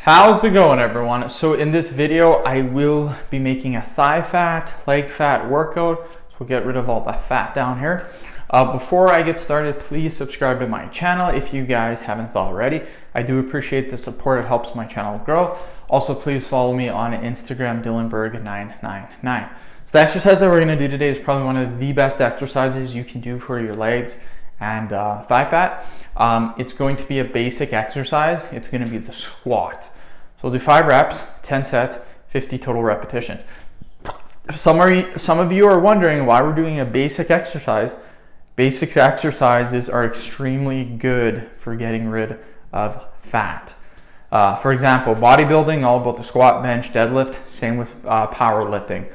How's it going, everyone? So in this video, I will be making a thigh fat, leg fat workout. So we'll get rid of all the fat down here. Before I get started, please subscribe to my channel if you guys haven't already. I do appreciate the support. It helps my channel grow. Also, please follow me on Instagram, Dylanberg999. So the exercise that we're gonna do today is probably one of the best exercises you can do for your legs and thigh fat. It's going to be a basic exercise. It's gonna be the squat. So we'll do 5 reps, 10 sets, 50 total repetitions. Some of you are wondering why we're doing a basic exercise. Basic exercises are extremely good for getting rid of fat. For example, bodybuilding, all about the squat, bench, deadlift. Same with powerlifting.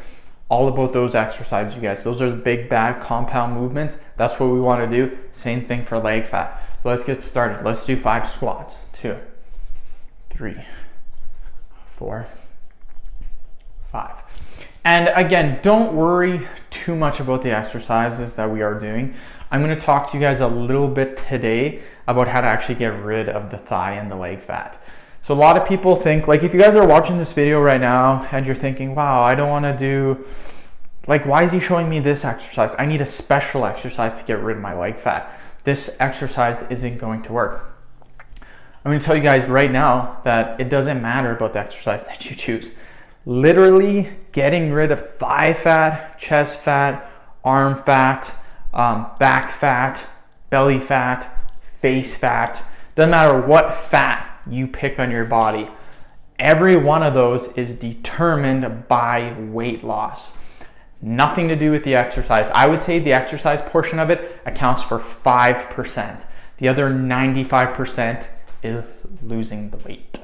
All about those exercises, you guys. Those are the big, bad compound movements. That's what we want to do. Same thing for leg fat. So let's get started. Let's do 5 squats. 2, 3, 4, 5. And again, don't worry too much about the exercises that we are doing. I'm going to talk to you guys a little bit today about how to actually get rid of the thigh and the leg fat. So a lot of people think, like, if you guys are watching this video right now and you're thinking, wow, I don't want to do, like, why is he showing me this exercise? I need a special exercise to get rid of my leg fat. This exercise isn't going to work. I'm going to tell you guys right now that it doesn't matter about the exercise that you choose. Literally getting rid of thigh fat, chest fat, arm fat, back fat, belly fat, face fat. Doesn't matter what fat you pick on your body. Every one of those is determined by weight loss. Nothing to do with the exercise. I would say the exercise portion of it accounts for 5%. The other 95% is losing the weight.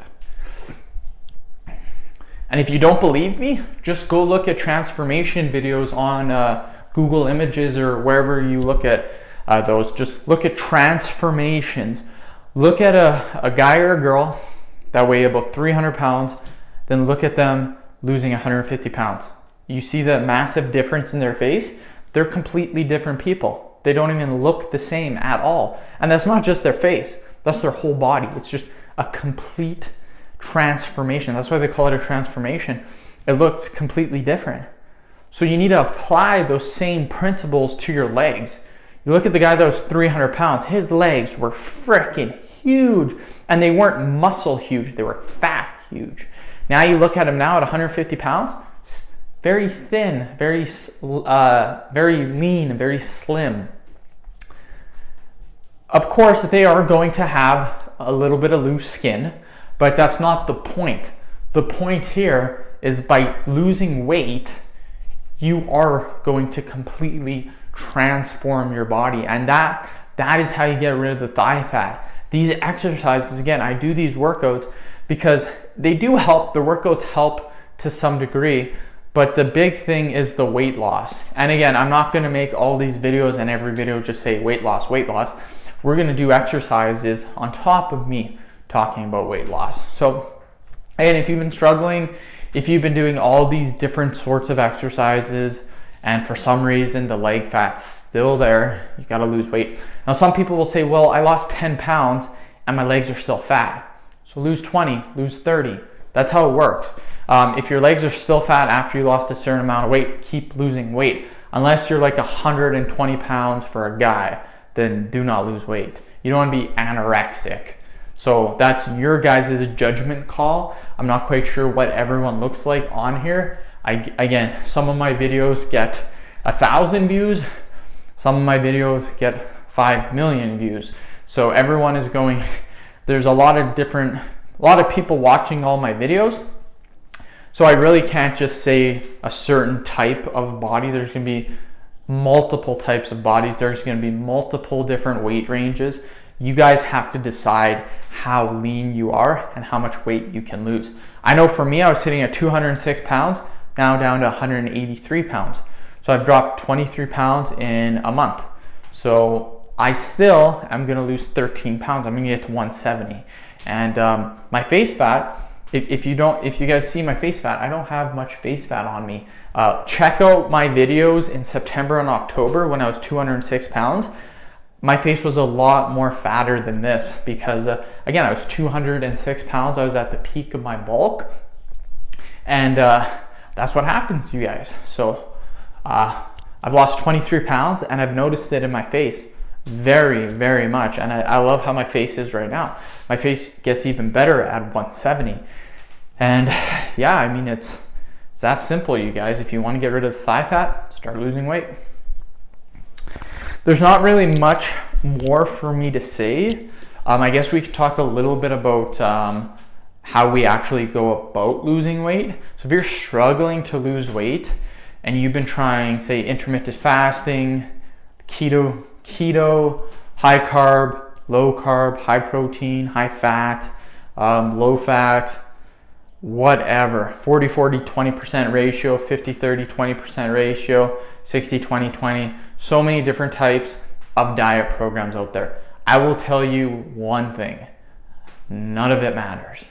And if you don't believe me, just go look at transformation videos on Google Images or wherever you look at those. Just look at transformations. Look at a guy or a girl that weigh about 300 pounds, then look at them losing 150 pounds. You see the massive difference in their face? They're completely different people. They don't even look the same at all. And that's not just their face, that's their whole body. It's just a complete transformation. That's why they call it a transformation. It looks completely different. So you need to apply those same principles to your legs. You look at the guy that was 300 pounds, his legs were freaking huge, and they weren't muscle huge, they were fat huge. Now you look at him now at 150 pounds, very thin, very lean, very slim. Of course, they are going to have a little bit of loose skin, but that's not the point. The point here is by losing weight, you are going to completely transform your body, and that is how you get rid of the thigh fat. These exercises, again, I do these workouts because they do help. The workouts help to some degree, but the big thing is the weight loss. And again, I'm not going to make all these videos and every video just say weight loss, weight loss. We're going to do exercises on top of me talking about weight loss. So again, if you've been struggling, if you've been doing all these different sorts of exercises and for some reason the leg fat's still there, you got to lose weight. Now some people will say, well, I lost 10 pounds and my legs are still fat. So lose 20, lose 30. That's how it works. If your legs are still fat after you lost a certain amount of weight, keep losing weight. Unless you're like 120 pounds for a guy, then do not lose weight. You don't want to be anorexic. So that's your guys' judgment call. I'm not quite sure what everyone looks like on here. Again, some of my videos get 1,000 views. Some of my videos get 5 million views. So everyone is going, there's a lot of people watching all my videos. So I really can't just say a certain type of body. There's gonna be multiple types of bodies. There's gonna be multiple different weight ranges. You guys have to decide how lean you are and how much weight you can lose. I know for me, I was sitting at 206 pounds, now down to 183 pounds. So I've dropped 23 pounds in a month. So I still am gonna lose 13 pounds. I'm gonna get to 170. And my face fat, if you guys see my face fat, I don't have much face fat on me. Check out my videos in September and October when I was 206 pounds. my face was a lot more fatter than this because, again, I was 206 pounds. I was at the peak of my bulk. And that's what happens, you guys. So I've lost 23 pounds and I've noticed it in my face very, very much. And I love how my face is right now. My face gets even better at 170. And yeah, I mean, it's that simple, you guys. If you want to get rid of thigh fat, start losing weight. There's not really much more for me to say. I guess we could talk a little bit about how we actually go about losing weight. So if you're struggling to lose weight and you've been trying, say, intermittent fasting, keto, high carb, low carb, high protein, high fat, low fat, whatever, 40-40, 20% ratio, 50-30, 20% ratio, 60-20, 20, so many different types of diet programs out there. I will tell you one thing, none of it matters.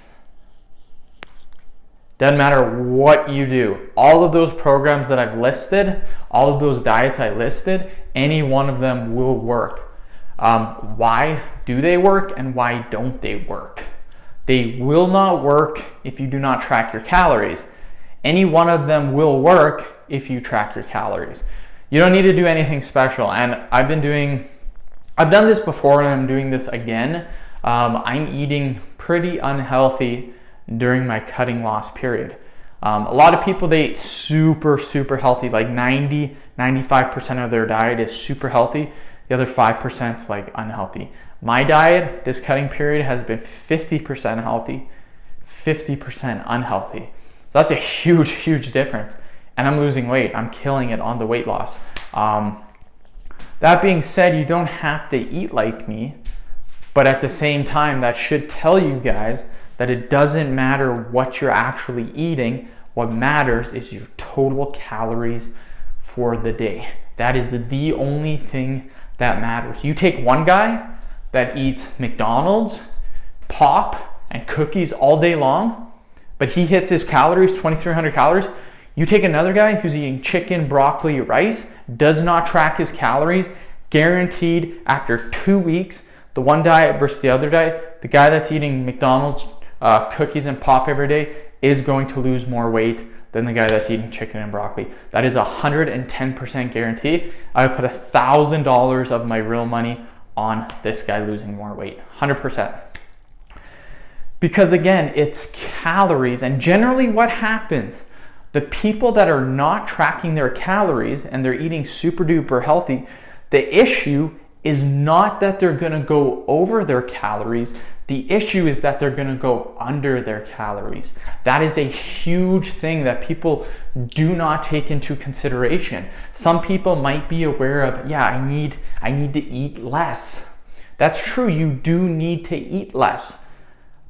Doesn't matter what you do. All of those programs that I've listed, all of those diets I listed, any one of them will work. Why do they work and why don't they work? They will not work if you do not track your calories. Any one of them will work if you track your calories. You don't need to do anything special. And I've done this before and I'm doing this again. I'm eating pretty unhealthy during my cutting loss period. A lot of people, they eat super healthy, like 90-95% of their diet is super healthy. The other 5% is like unhealthy. My diet, this cutting period, has been 50% healthy, 50% unhealthy. So that's a huge difference. And I'm losing weight. I'm killing it on the weight loss. That being said, you don't have to eat like me, but at the same time, that should tell you guys that it doesn't matter what you're actually eating. What matters is your total calories for the day. That is the only thing that matters. You take one guy that eats McDonald's, pop, and cookies all day long, but he hits his calories, 2,300 calories. You take another guy who's eating chicken, broccoli, rice, does not track his calories, guaranteed after 2 weeks, the one diet versus the other diet, the guy that's eating McDonald's, cookies and pop every day is going to lose more weight than the guy that's eating chicken and broccoli. That is 110% guarantee. I would put $1,000 of my real money on this guy losing more weight, 100%. Because again, it's calories, and generally what happens, the people that are not tracking their calories and they're eating super duper healthy, the issue is not that they're gonna go over their calories, the issue is that they're gonna go under their calories. That is a huge thing that people do not take into consideration. Some people might be aware of, yeah, I need to eat less. That's true, you do need to eat less,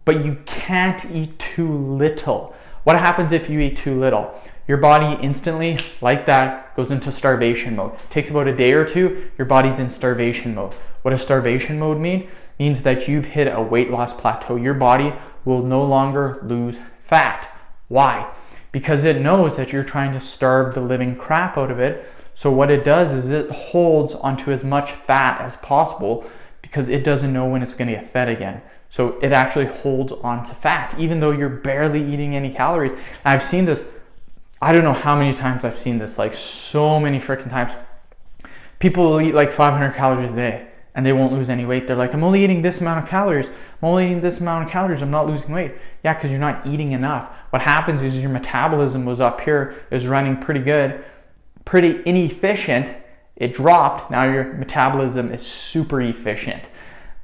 but you can't eat too little. What happens if you eat too little? Your body instantly, like that, goes into starvation mode. It takes about a day or two, your body's in starvation mode. What does starvation mode mean? Means that you've hit a weight loss plateau. Your body will no longer lose fat. Why? Because it knows that you're trying to starve the living crap out of it. So what it does is it holds onto as much fat as possible because it doesn't know when it's going to get fed again. So it actually holds on to fat, even though you're barely eating any calories. And I've seen this, I don't know how many times I've seen this, like so many freaking times. People will eat like 500 calories a day and they won't lose any weight. They're like, I'm only eating this amount of calories. I'm only eating this amount of calories. I'm not losing weight. Yeah, because you're not eating enough. What happens is your metabolism was up here, is running pretty good, pretty inefficient. It dropped. Now your metabolism is super efficient.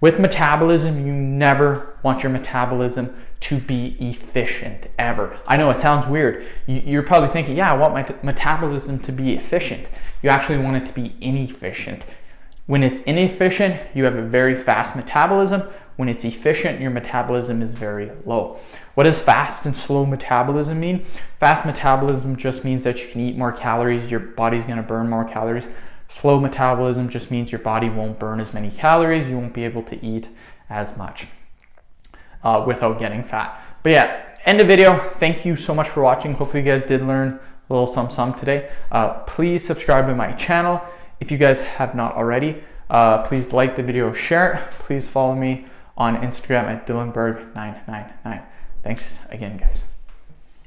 With metabolism, you never want your metabolism to be efficient, ever. I know it sounds weird. You're probably thinking, yeah, I want my metabolism to be efficient. You actually want it to be inefficient. When it's inefficient, you have a very fast metabolism. When it's efficient, your metabolism is very low. What does fast and slow metabolism mean? Fast metabolism just means that you can eat more calories, your body's gonna burn more calories. Slow metabolism just means your body won't burn as many calories, you won't be able to eat as much without getting fat. But yeah, end of video. Thank you so much for watching. Hopefully you guys did learn a little something today. Please subscribe to my channel if you guys have not already. Please like the video, share it. Please follow me on Instagram at dylanberg999. Thanks again, guys.